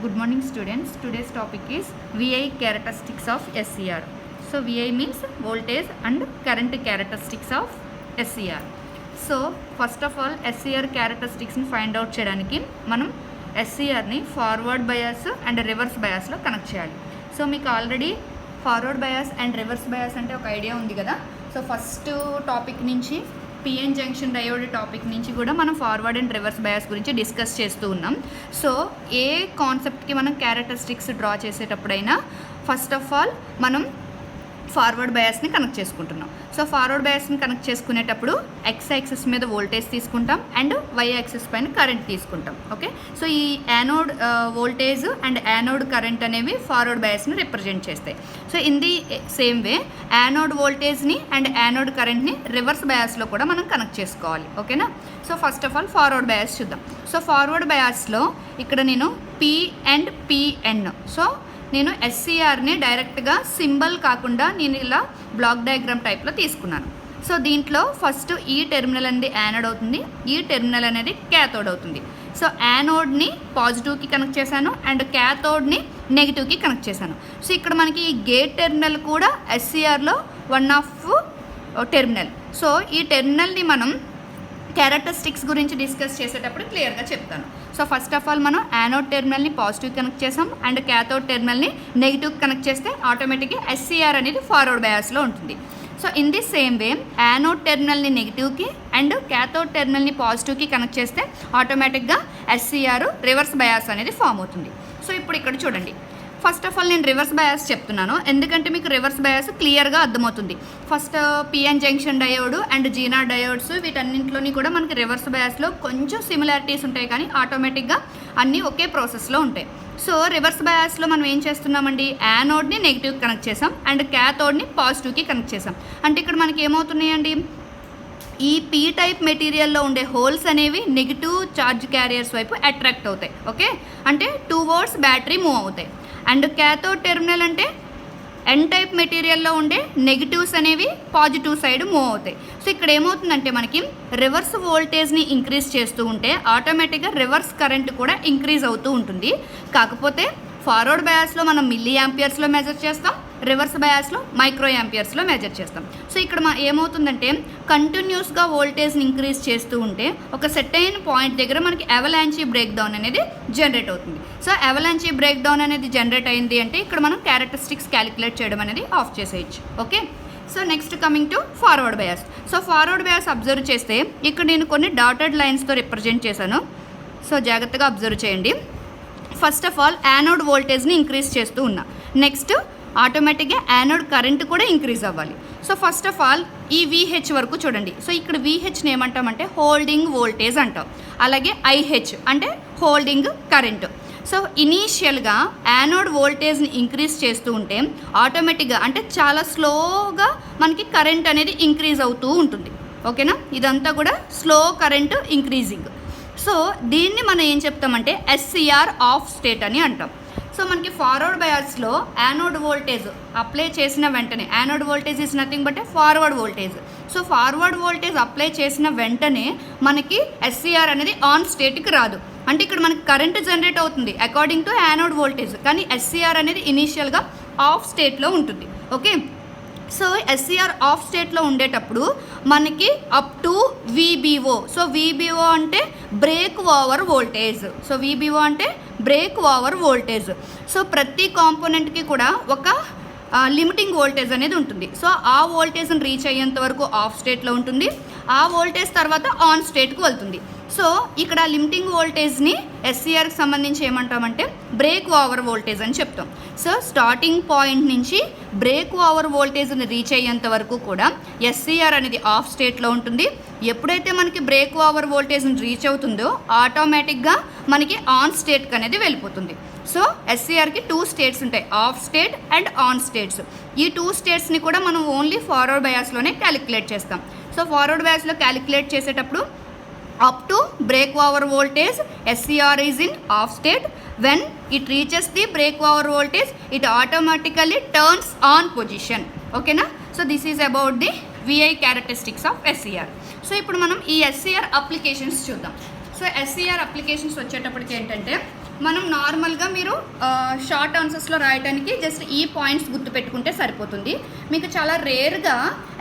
Good morning students. Today's topic is VI characteristics of SCR. So VI means voltage and current characteristics of SCR. So first of all SCR characteristics ni find out cheyadaniki manam SCR ni forward bias and reverse bias lo connect cheyali. So meeku already forward bias and reverse bias ante oka idea undi kada. So first topic nunchi PN junction diode topic నుంచి కూడా మనం forward and reverse bias గురించి discuss చేస్తూ ఉన్నాం. So ఏ కాన్సెప్ట్కి మనం characteristics draw చేసేటప్పుడైనా ఫస్ట్ ఆఫ్ ఆల్ మనం ఫార్వర్డ్ బయాస్ని కనెక్ట్ చేసుకుంటున్నాం. సో ఫార్వర్డ్ బయాస్ని కనెక్ట్ చేసుకునేటప్పుడు ఎక్స్ యాక్సిస్ మీద వోల్టేజ్ తీసుకుంటాం అండ్ వై యాక్సిస్ పైన కరెంట్ తీసుకుంటాం. ఓకే, సో ఈ anode voltage and anode current అనేవి ఫార్వర్డ్ బయాస్ని రిప్రజెంట్ చేస్తాయి. So in the same way యానోడ్ వోల్టేజ్ని అండ్ యానోడ్ కరెంట్ని రివర్స్ బయాస్లో కూడా మనం కనెక్ట్ చేసుకోవాలి. ఓకేనా, so first of all forward bias చూద్దాం. సో ఫార్వర్డ్ బయాస్లో ఇక్కడ నేను పి అండ్ పిఎన్, సో నేను ఎస్సీఆర్ని డైరెక్ట్గా సింబల్ కాకుండా నేను ఇలా బ్లాక్ డయాగ్రామ్ టైప్లో తీసుకున్నాను. సో దీంట్లో ఫస్ట్ ఈ టెర్మినల్ అనేది యానోడ్ అవుతుంది, ఈ టెర్మినల్ అనేది క్యాథోడ్ అవుతుంది. సో యానోడ్ని పాజిటివ్కి కనెక్ట్ చేశాను అండ్ క్యాథోడ్ని నెగిటివ్కి కనెక్ట్ చేశాను. సో ఇక్కడ మనకి ఈ గేట్ టెర్మినల్ కూడా ఎస్సీఆర్లో వన్ ఆఫ్ టెర్మినల్. సో ఈ టెర్మినల్ని మనం క్యారెక్టరిస్టిక్స్ గురించి డిస్కస్ చేసేటప్పుడు క్లియర్గా చెప్తాను. సో ఫస్ట్ ఆఫ్ ఆల్ మనం యానోడ్ టెర్మినల్ని పాజిటివ్ కనెక్ట్ చేసాం అండ్ క్యాథోడ్ టెర్మినల్ని నెగిటివ్ కనెక్ట్ చేస్తే ఆటోమేటిక్గా ఎస్సీఆర్ అనేది ఫార్వర్డ్ బయాస్లో ఉంటుంది. So in the same way anode టెర్మినల్ని నెగిటివ్కి అండ్ క్యాథోడ్ టెర్మినల్ని పాజిటివ్కి కనెక్ట్ చేస్తే ఆటోమేటిక్గా ఎస్సీఆర్ రివర్స్ బయాస్ అనేది ఫామ్ అవుతుంది. సో ఇప్పుడు ఇక్కడ చూడండి, ఫస్ట్ ఆఫ్ ఆల్ నేను రివర్స్ బయాస్ చెప్తున్నాను ఎందుకంటే మీకు రివర్స్ బయాస్ క్లియర్గా అర్థమవుతుంది. First PN junction diode and Jena diodes వీటన్నింటిలోని కూడా మనకి రివర్స్ బయాస్లో కొంచెం సిమిలారిటీస్ ఉంటాయి కానీ ఆటోమేటిక్గా అన్నీ ఒకే ప్రాసెస్లో ఉంటాయి. సో రివర్స్ బయాస్లో మనం ఏం చేస్తున్నామండి, యానోడ్ని నెగిటివ్కి కనెక్ట్ చేసాం అండ్ క్యాథోడ్ని పాజిటివ్కి కనెక్ట్ చేసాం. అంటే ఇక్కడ మనకి ఏమవుతున్నాయండి, ఈ పీ టైప్ మెటీరియల్లో ఉండే హోల్స్ అనేవి నెగిటివ్ ఛార్జ్ క్యారియర్స్ వైపు అట్రాక్ట్ అవుతాయి. ఓకే, అంటే టువర్డ్స్ బ్యాటరీ మూవ్ అవుతాయి. అండ్ క్యాథోడ్ టెర్మినల్ అంటే ఎన్ టైప్ మెటీరియల్లో ఉండే నెగిటివ్స్ అనేవి పాజిటివ్ సైడ్ మూవ్ అవుతాయి. సో ఇక్కడ ఏమవుతుందంటే మనకి రివర్స్ వోల్టేజ్ని ఇంక్రీజ్ చేస్తూ ఉంటే ఆటోమేటిక్గా రివర్స్ కరెంట్ కూడా ఇంక్రీజ్ అవుతూ ఉంటుంది. కాకపోతే ఫార్వర్డ్ బయాస్లో మనం మిల్లీ యాంపియర్స్లో మెజర్ చేస్తాం, రివర్స్ బయాస్లో మైక్రో యాంపియర్స్లో మెజర్ చేస్తాం. సో ఇక్కడ ఏమవుతుందంటే కంటిన్యూస్గా వోల్టేజ్ని ఇంక్రీజ్ చేస్తూ ఉంటే ఒక సెట్ అయిన పాయింట్ దగ్గర మనకి అవలాంచీ బ్రేక్ డౌన్ అనేది జనరేట్ అవుతుంది. సో అవలాంచీ బ్రేక్ డౌన్ అనేది జనరేట్ అయింది అంటే ఇక్కడ మనం క్యారెక్టరిస్టిక్స్ క్యాలిక్యులేట్ చేయడం అనేది ఆఫ్ చేసేయచ్చు. Okay, so next coming to forward bias. So forward bias observe చేస్తే ఇక్కడ నేను కొన్ని డాటెడ్ లైన్స్తో రిప్రజెంట్ చేశాను. సో జాగ్రత్తగా అబ్జర్వ్ చేయండి. ఫస్ట్ ఆఫ్ ఆల్ యానోడ్ వోల్టేజ్ని ఇంక్రీజ్ చేస్తూ ఉన్నా, నెక్స్ట్ ఆటోమేటిక్గా యానోడ్ కరెంట్ కూడా ఇంక్రీజ్ అవ్వాలి. సో ఫస్ట్ ఆఫ్ ఆల్ ఈ VH వరకు చూడండి. సో ఇక్కడ VHని ఏమంటామంటే హోల్డింగ్ వోల్టేజ్ అంటాం, అలాగే IH అంటే హోల్డింగ్ కరెంట్. సో ఇనీషియల్గా యానోడ్ వోల్టేజ్ని ఇంక్రీజ్ చేస్తూ ఉంటే ఆటోమేటిక్గా అంటే చాలా స్లోగా మనకి కరెంట్ అనేది ఇంక్రీజ్ అవుతూ ఉంటుంది. ఓకేనా, ఇదంతా కూడా స్లో కరెంట్ ఇంక్రీజింగ్. సో దీన్ని మనం ఏం చెప్తామంటే SCR ఆఫ్ స్టేట్ అని అంటాం. సో మనకి ఫార్వర్డ్ బయాస్లో యానోడ్ వోల్టేజ్ అప్లై చేసిన వెంటనే, anode voltage is nothing but forward voltage. So forward voltage apply చేసిన వెంటనే మనకి SCR అనేది ఆన్ స్టేట్కి రాదు. అంటే ఇక్కడ మనకి కరెంట్ జనరేట్ అవుతుంది అకార్డింగ్ టు యానోడ్ వోల్టేజ్, కానీ SCR అనేది ఇనీషియల్గా ఆఫ్ స్టేట్లో ఉంటుంది. ఓకే, సో SCR ఆఫ్ స్టేట్లో ఉండేటప్పుడు మనకి up to VBO. So VBO అంటే break over voltage. So VBO అంటే బ్రేక్ ఓవర్ వోల్టేజ్. సో ప్రతి కాంపోనెంట్కి కూడా ఒక లిమిటింగ్ వోల్టేజ్ అనేది ఉంటుంది. సో ఆ వోల్టేజ్ని రీచ్ అయ్యేంత వరకు ఆఫ్ స్టేట్లో ఉంటుంది, ఆ వోల్టేజ్ తర్వాత ఆన్ స్టేట్కి వెళ్తుంది. సో ఇక్కడ లిమిటింగ్ వోల్టేజ్ని SCRకి సంబంధించి ఏమంటామంటే బ్రేక్ ఓవర్ వోల్టేజ్ అని చెప్తాం. సో స్టార్టింగ్ పాయింట్ నుంచి బ్రేక్ ఓవర్ వోల్టేజ్ని రీచ్ అయ్యేంత వరకు కూడా SCR అనేది ఆఫ్ స్టేట్లో ఉంటుంది. ఎప్పుడైతే మనకి బ్రేక్ ఓవర్ వోల్టేజ్ని రీచ్ అవుతుందో ఆటోమేటిక్గా మనకి ఆన్ స్టేట్కి అనేది వెళ్ళిపోతుంది. సో SCRకి 2 స్టేట్స్ ఉంటాయి, of state and on states. ఈ 2 స్టేట్స్ని కూడా మనం ఓన్లీ ఫార్వర్డ్ బయాస్లోనే క్యాలిక్యులేట్ చేస్తాం. సో ఫార్వర్డ్ బయాస్లో క్యాలిక్యులేట్ చేసేటప్పుడు up to break over voltage SCR is in off state. When it reaches the break over voltage it automatically turns on position. Okay na, so this is about the VI characteristics of SCR. So ఇప్పుడు మనం ఈ SCR applications చూద్దాం. So SCR applications వచ్చేటప్పటికి ఏంటంటే మనం నార్మల్గా మీరు short ఆన్సర్స్లో రాయడానికి జస్ట్ ఈ పాయింట్స్ గుర్తుపెట్టుకుంటే సరిపోతుంది. మీకు చాలా రేర్గా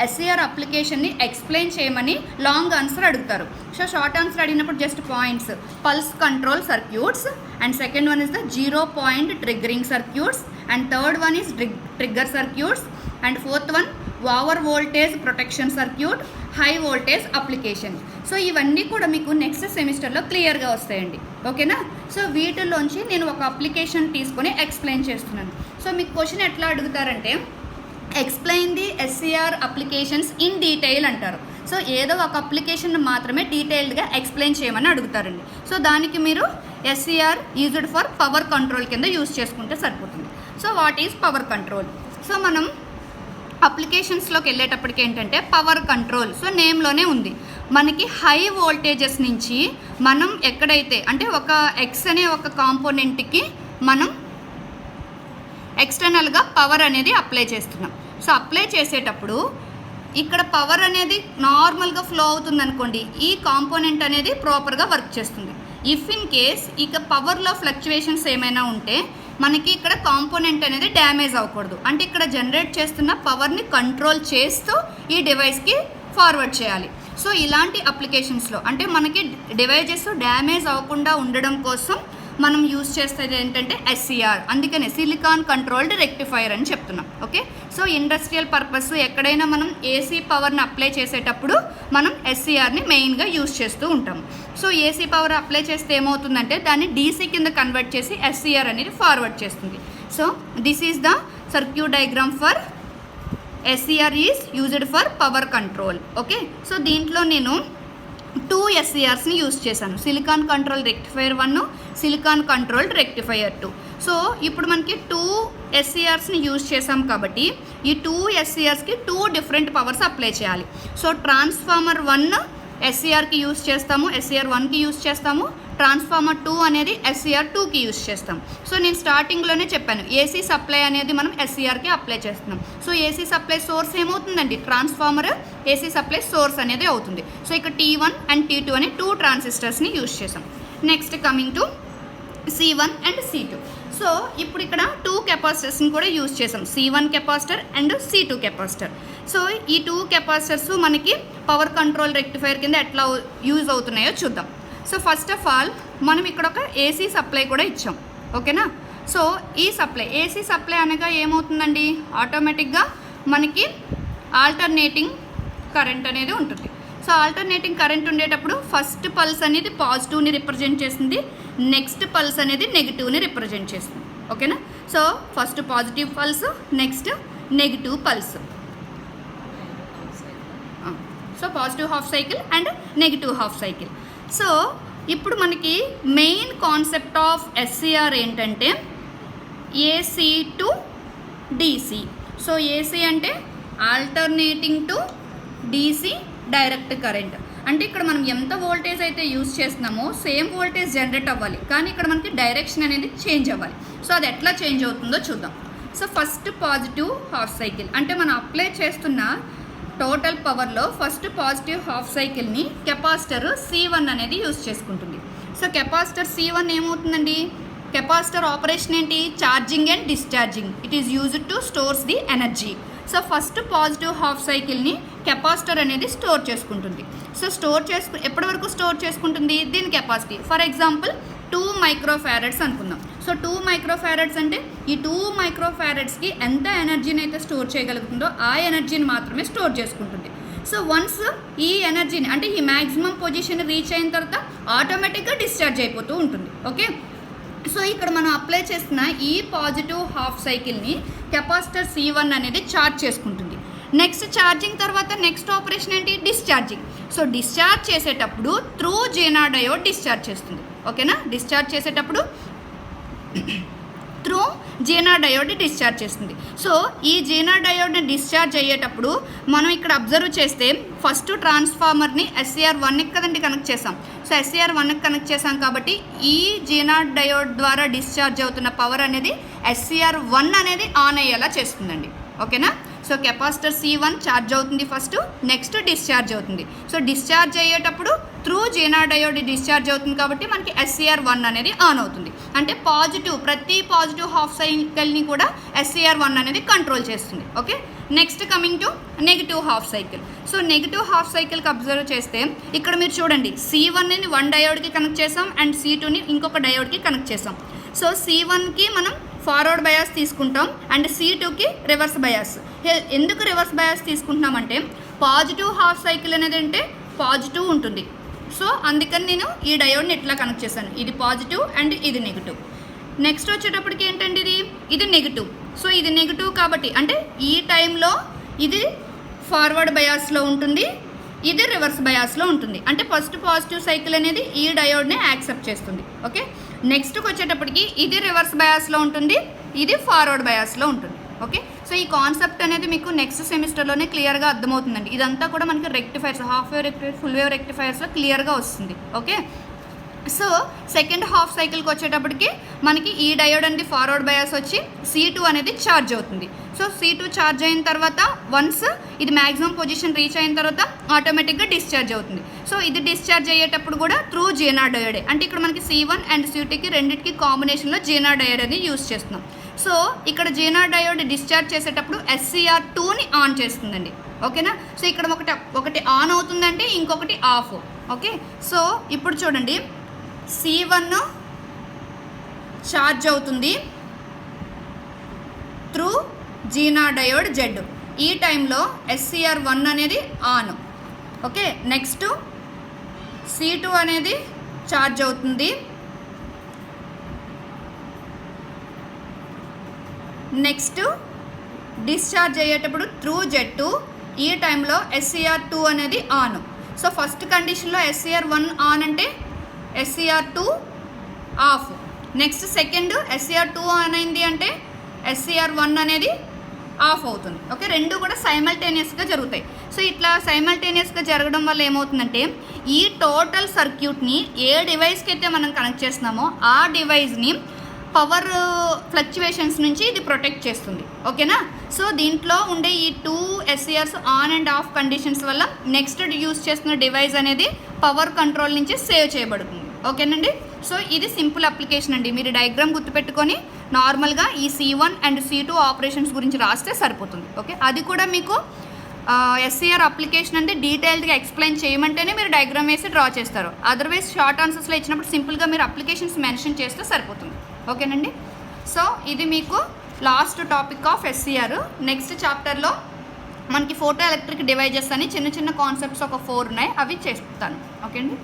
ఎస్సీఆర్ అప్లికేషన్ని ఎక్స్ప్లెయిన్ చేయమని లాంగ్ ఆన్సర్ అడుగుతారు. సో షార్ట్ ఆన్సర్ అడిగినప్పుడు just points pulse control circuits, and second one is the 0 point triggering circuits, and third one is trigger circuits, and fourth one over voltage protection circuit, high voltage application. So ఇవన్నీ కూడా మీకు next సెమిస్టర్లో క్లియర్గా వస్తాయండి. ఓకేనా? So వీటిల్లోంచి నేను ఒక application తీసుకొని ఎక్స్ప్లెయిన్ చేస్తున్నాను. సో మీకు క్వశ్చన్ ఎట్లా అడుగుతారంటే explain the SCR applications in detail అంటారు. సో ఏదో ఒక అప్లికేషన్ మాత్రమే డీటెయిల్డ్గా ఎక్స్ప్లెయిన్ చేయమని అడుగుతారండి. సో దానికి మీరు SCR used for power control కింద యూజ్ చేసుకుంటే సరిపోతుంది. So what is power control? So మనం అప్లికేషన్స్లోకి వెళ్ళేటప్పటికి ఏంటంటే పవర్ కంట్రోల్, సో నేమ్లోనే ఉంది. మనకి హై వోల్టేజెస్ నుంచి మనం ఎక్కడైతే అంటే ఒక ఎక్స్ అనే ఒక కాంపోనెంట్కి మనం ఎక్స్టర్నల్గా పవర్ అనేది అప్లై చేస్తున్నాం. సో అప్లై చేసేటప్పుడు ఇక్కడ పవర్ అనేది నార్మల్గా ఫ్లో అవుతుంది అనుకోండి, ఈ కాంపోనెంట్ అనేది ప్రాపర్గా వర్క్ చేస్తుంది. ఇఫ్ ఇన్ కేస్ ఇక పవర్లో ఫ్లక్చువేషన్స్ ఏమైనా ఉంటే మనకి ఇక్కడ కాంపోనెంట్ అనేది డ్యామేజ్ అవ్వకూడదు. అంటే ఇక్కడ జనరేట్ చేస్తున్న పవర్ని కంట్రోల్ చేస్తూ ఈ డివైస్కి ఫార్వర్డ్ చేయాలి. సో ఇలాంటి అప్లికేషన్స్లో అంటే మనకి డివైజెస్ డ్యామేజ్ అవ్వకుండా ఉండడం కోసం మనం యూజ్ చేసేది ఏంటంటే ఎస్సీఆర్. అందుకనే సిలికాన్ కంట్రోల్డ్ రెక్టిఫైయర్ అని చెప్తున్నాం. ఓకే, సో ఇండస్ట్రియల్ పర్పస్ ఎక్కడైనా మనం ఏసీ పవర్ని అప్లై చేసేటప్పుడు మనం ఎస్సీఆర్ని మెయిన్గా యూజ్ చేస్తూ ఉంటాం. సో ఏసీ పవర్ అప్లై చేస్తే ఏమవుతుందంటే దాన్ని డీసీ కింద కన్వర్ట్ చేసి ఎస్సీఆర్ అనేది ఫార్వర్డ్ చేస్తుంది. So this is the circuit diagram for SCR is used for power control. Okay, so దీంట్లో నేను 2 SCRస్ని యూజ్ చేశాను. Silicon control rectifier 1, silicon controlled rectifier 2. So ఇప్పుడు మనకి 2 SCRస్ని యూజ్ చేసాం కాబట్టి ఈ 2 SCRస్కి 2 డిఫరెంట్ పవర్స్ అప్లై చేయాలి. సో ట్రాన్స్ఫార్మర్ 1 SCRకి యూజ్ చేస్తాము, SCR 1కి యూజ్ చేస్తాము. ట్రాన్స్ఫార్మర్ 2 అనేది SCR 2కి యూజ్ చేస్తాం. సో నేను స్టార్టింగ్లోనే చెప్పాను ఏసీ సప్లై అనేది మనం SCRకి అప్లై చేస్తున్నాం. సో ఏసీ సప్లై సోర్స్ ఏమవుతుందండి? ట్రాన్స్ఫార్మర్ ఏసీ సప్లై సోర్స్ అనేది అవుతుంది. సో ఇక్కడ T1 అండ్ T2 అనే 2 ట్రాన్సిస్టర్స్ని యూజ్ చేసాం. Next coming to C1 and C2. So ఇప్పుడు ఇక్కడ 2 కెపాసిటర్స్ని కూడా యూజ్ చేసాం, C1 capacitor and C2 capacitor. So ఈ 2 కెపాసిటర్స్ మనకి పవర్ కంట్రోల్ రెక్టిఫైయర్ కింద ఎట్లా యూజ్ అవుతున్నాయో చూద్దాం. సో ఫస్ట్ ఆఫ్ ఆల్ మనం ఇక్కడ ఒక ఏసీ సప్లై కూడా ఇచ్చాం. ఓకేనా? సో ఈ సప్లై ఏసీ సప్లై అనగా ఏమవుతుందండి? ఆటోమేటిక్గా మనకి ఆల్టర్నేటింగ్ కరెంట్ అనేది ఉంటుంది. సో ఆల్టర్నేటింగ్ కరెంట్ ఉండేటప్పుడు ఫస్ట్ పల్స్ అనేది పాజిటివ్ని రిప్రజెంట్ చేస్తుంది, నెక్స్ట్ పల్స్ అనేది నెగిటివ్ని రిప్రజెంట్ చేస్తుంది. ఓకేనా? So first positive pulse, next negative pulse. So positive half cycle and negative half cycle. So ఇప్పుడు మనకి మెయిన్ కాన్సెప్ట్ ఆఫ్ ఎస్సీఆర్ ఏంటంటే AC to DC. So AC అంటే alternating to DC direct current. అంటే ఇక్కడ మనం ఎంత వోల్టేజ్ అయితే use చేస్తున్నామో సేమ్ వోల్టేజ్ జనరేట్ అవ్వాలి, కానీ ఇక్కడ మనకి డైరెక్షన్ అనేది చేంజ్ అవ్వాలి. సో అది ఎట్లా చేంజ్ అవుతుందో చూద్దాం. So first positive half cycle అంటే మనం అప్లై చేస్తున్న టోటల్ పవర్లో ఫస్ట్ పాజిటివ్ హాఫ్ సైకిల్ని కెపాసిటర్ C1 అనేది యూజ్ చేసుకుంటుంది. సో కెపాసిటర్ C1 ఏమవుతుందండి? కెపాసిటర్ ఆపరేషన్ ఏంటి? Charging and discharging. It is used to stores the energy. So first positive half సైకిల్ని కెపాసిటర్ అనేది స్టోర్ చేసుకుంటుంది. సో ఎప్పటి వరకు స్టోర్ చేసుకుంటుంది? దీని కెపాసిటీ ఫర్ ఎగ్జాంపుల్ 2 మైక్రోఫారడ్స్ అనుకుందాం. సో 2 మైక్రోఫారడ్స్ అంటే ఈ 2 మైక్రోఫారడ్స్కి ఎంత ఎనర్జీని అయితే స్టోర్ చేయగలుగుతుందో ఆ ఎనర్జీని మాత్రమే స్టోర్ చేసుకుంటుంది. సో వన్స్ ఈ ఎనర్జీని అంటే ఈ మ్యాక్సిమం పొజిషన్ రీచ్ అయిన తర్వాత ఆటోమేటిక్గా డిశ్చార్జ్ అయిపోతూ ఉంటుంది. ఓకే, సో ఇక్కడ మనం అప్లై చేస్తున్న ఈ పాజిటివ్ హాఫ్ సైకిల్ని కెపాసిటర్ C1 అనేది ఛార్జ్ చేసుకుంటుంది. నెక్స్ట్ ఛార్జింగ్ తర్వాత నెక్స్ట్ ఆపరేషన్ ఏంటి? డిశ్చార్జింగ్. సో డిశ్చార్జ్ చేసేటప్పుడు త్రూ జీనా డయోడ్ డిశ్చార్జ్ చేస్తుంది. ఓకేనా? డిశ్చార్జ్ చేసేటప్పుడు త్రూ జీనా డయోడ్ని డిశ్చార్జ్ చేస్తుంది. సో ఈ జీనా డయోడ్ని డిశ్చార్జ్ అయ్యేటప్పుడు మనం ఇక్కడ అబ్జర్వ్ చేస్తే ఫస్ట్ ట్రాన్స్ఫార్మర్ని SCR 1కి కదండి కనెక్ట్ చేసాం. సో SCR 1కి కనెక్ట్ చేసాం కాబట్టి ఈ జీనా డయోడ్ ద్వారా డిశ్చార్జ్ అవుతున్న పవర్ అనేది SCR 1 అనేది ఆన్ అయ్యేలా చేస్తుందండి. ఓకేనా? సో కెపాసిటర్ C1 ఛార్జ్ అవుతుంది ఫస్ట్, నెక్స్ట్ డిశ్చార్జ్ అవుతుంది. సో డిశ్చార్జ్ అయ్యేటప్పుడు త్రూ జీనా డయోడ్ డిశ్చార్జ్ అవుతుంది కాబట్టి మనకి SCR1 అనేది ఆన్ అవుతుంది. అంటే ప్రతి పాజిటివ్ హాఫ్ సైకిల్ని కూడా SCR1 అనేది కంట్రోల్ చేస్తుంది. Okay, next coming to negative half cycle. So negative half సైకిల్కి అబ్జర్వ్ చేస్తే ఇక్కడ మీరు చూడండి, C1ని 1 డయోడ్కి కనెక్ట్ చేసాం అండ్ C2ని ఇంకొక డయోడ్కి కనెక్ట్ చేసాం. సో C1కి మనం ఫార్వర్డ్ బయాస్ తీసుకుంటాం అండ్ C2కి రివర్స్ బయాస్. ఎందుకు రివర్స్ బయాస్ తీసుకుంటున్నామంటే పాజిటివ్ హాఫ్ సైకిల్ అనేది అంటే పాజిటివ్ ఉంటుంది. సో అందుకని నేను ఈ డయోడ్ని ఇట్లా కనెక్ట్ చేశాను. ఇది పాజిటివ్ అండ్ ఇది నెగిటివ్. నెక్స్ట్ వచ్చేటప్పటికి ఏంటంటే ఇది నెగిటివ్. సో ఇది నెగిటివ్ కాబట్టి అంటే ఈ టైంలో ఇది ఫార్వర్డ్ బయాస్లో ఉంటుంది, ఇది రివర్స్ బయాస్లో ఉంటుంది. అంటే ఫస్ట్ పాజిటివ్ సైకిల్ అనేది ఈ డయోడ్ని యాక్సెప్ట్ చేస్తుంది. ఓకే, నెక్స్ట్కి వచ్చేటప్పటికి ఇది రివర్స్ బయాస్లో ఉంటుంది, ఇది ఫార్వర్డ్ బయాస్లో ఉంటుంది. ఓకే, సో ఈ కాన్సెప్ట్ అనేది మీకు నెక్స్ట్ సెమిస్టర్లోనే క్లియర్గా అర్థమవుతుందండి. ఇదంతా కూడా మనకి rectifiers, half wave rectifier, full wave రెక్టిఫైర్స్లో క్లియర్గా వస్తుంది. ఓకే, సో సెకండ్ హాఫ్ సైకిల్కి వచ్చేటప్పటికి మనకి ఈ డయోడ్ అనేది ఫార్వర్డ్ బయాస్ వచ్చి C2 అనేది ఛార్జ్ అవుతుంది. సో C2 ఛార్జ్ అయిన తర్వాత వన్స్ ఇది మ్యాక్సిమం పొజిషన్ రీచ్ అయిన తర్వాత ఆటోమేటిక్గా డిశ్చార్జ్ అవుతుంది. సో ఇది డిశ్చార్జ్ అయ్యేటప్పుడు కూడా త్రూ జీనా డయోడే. అంటే ఇక్కడ మనకి C1 అండ్ C2కి రెండింటికి కాంబినేషన్లో జీనా డయోడ్ అనేది యూస్ చేస్తున్నాం. సో ఇక్కడ జీనా డయోడ్ డిశ్చార్జ్ చేసేటప్పుడు SCR2ని ఆన్ చేస్తుందండి. ఓకేనా, సో ఇక్కడ ఒకటి ఆన్ అవుతుందంటే ఇంకొకటి ఆఫ్. ఓకే, సో ఇప్పుడు చూడండి, C1 ఛార్జ్ అవుతుంది త్రూ జీనా డయోడ్ Z. ఈ టైంలో SCR1 అనేది ఆన్. ఓకే, నెక్స్ట్ C2 అనేది ఛార్జ్ అవుతుంది, నెక్స్ట్ డిశ్చార్జ్ అయ్యేటప్పుడు త్రూ Z2. ఈ టైంలో SCR2 అనేది ఆన్. సో ఫస్ట్ కండిషన్లో SCR1 ఆన్ అంటే SCR2 of. Next second SCR2 on అయింది అంటే SCR1 అనేది ఆఫ్ అవుతుంది. ఓకే, రెండు కూడా సైమల్టేనియస్గా జరుగుతాయి. సో ఇట్లా సైమల్టేనియస్గా జరగడం వల్ల ఏమవుతుందంటే ఈ టోటల్ సర్క్యూట్ని ఏ డివైస్కి అయితే మనం కనెక్ట్ చేస్తున్నామో ఆ డివైస్ని పవర్ ఫ్లక్చువేషన్స్ నుంచి ఇది ప్రొటెక్ట్ చేస్తుంది. ఓకేనా, సో దీంట్లో ఉండే ఈ 2 SCRs on and of conditions వల్ల నెక్స్ట్ యూస్ చేస్తున్న డివైస్ అనేది పవర్ కంట్రోల్ నుంచి సేవ్ చేయబడుతుంది. ఓకేనండి, సో ఇది సింపుల్ అప్లికేషన్ అండి. మీరు డయాగ్రామ్ గుర్తుపెట్టుకొని నార్మల్గా ఈ C1 అండ్ C2 ఆపరేషన్స్ గురించి రాస్తే సరిపోతుంది. ఓకే, అది కూడా మీకు SCR అప్లికేషన్ అంటే డీటెయిల్డ్గా ఎక్స్ప్లెయిన్ చేయమంటేనే మీరు డయాగ్రామ్ వేసి డ్రా చేస్తారు. అదర్వైజ్ షార్ట్ ఆన్సర్స్లో ఇచ్చినప్పుడు సింపుల్గా మీరు అప్లికేషన్స్ మెన్షన్ చేస్తే సరిపోతుంది. ఓకేనండి, సో ఇది మీకు last topic of SCR. Next చాప్టర్లో మనకి ఫోటో ఎలక్ట్రిక్ డివైజెస్ అని చిన్న చిన్న కాన్సెప్ట్స్ ఒక 4 ఉన్నాయి, అవి చేస్తాను. ఓకే అండి.